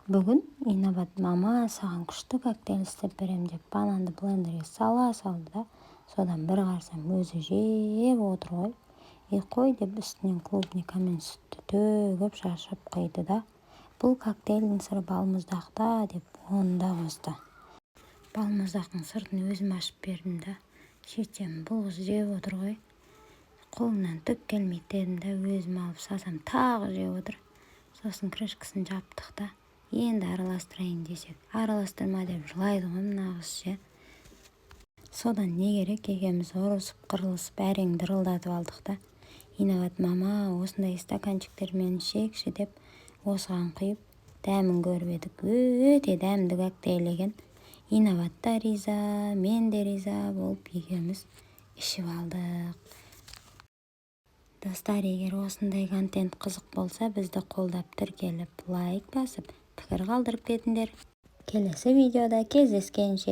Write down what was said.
Бүгін Инабат мама саған күшті коктейль істеп берем деп бананды блендерге сала салды да, содан бір қарасам өзі жеп отыр ғой. Қой деп үстінен клубникамен сүтті төгіп шашып қойды да, бұл коктейльдің сыры балмұздақта деп оны да қосты. Балмұздақтың сыртын өзім ашып бердім да, сөйтсем бұл қыз жеп отыр ғой. Қолынан түк келмейді дедім да, өзім алып салсам тағы жеп отыр. Сосын крышкасын жаптық та, енді араластырайын десек, араластырма деп жылайды ғой мына қыз ше. Содан не керек, екеуміз ұрысып қырылысып әрең дырылдатып алдық та, Инабат мама осындай стаканчиктермен ішекші деп осыған құйып дәмін көріп едік. Өте дәмді коктейль екен. Инабат та риза, мен де риза болып екеуміз ішіп алдық. Достар, егер осындай контент қызық болса, бізді қолдап тіркеліп, лайк басып, пікір қалдырып кетіңдер. Келесі видеода кездескенше.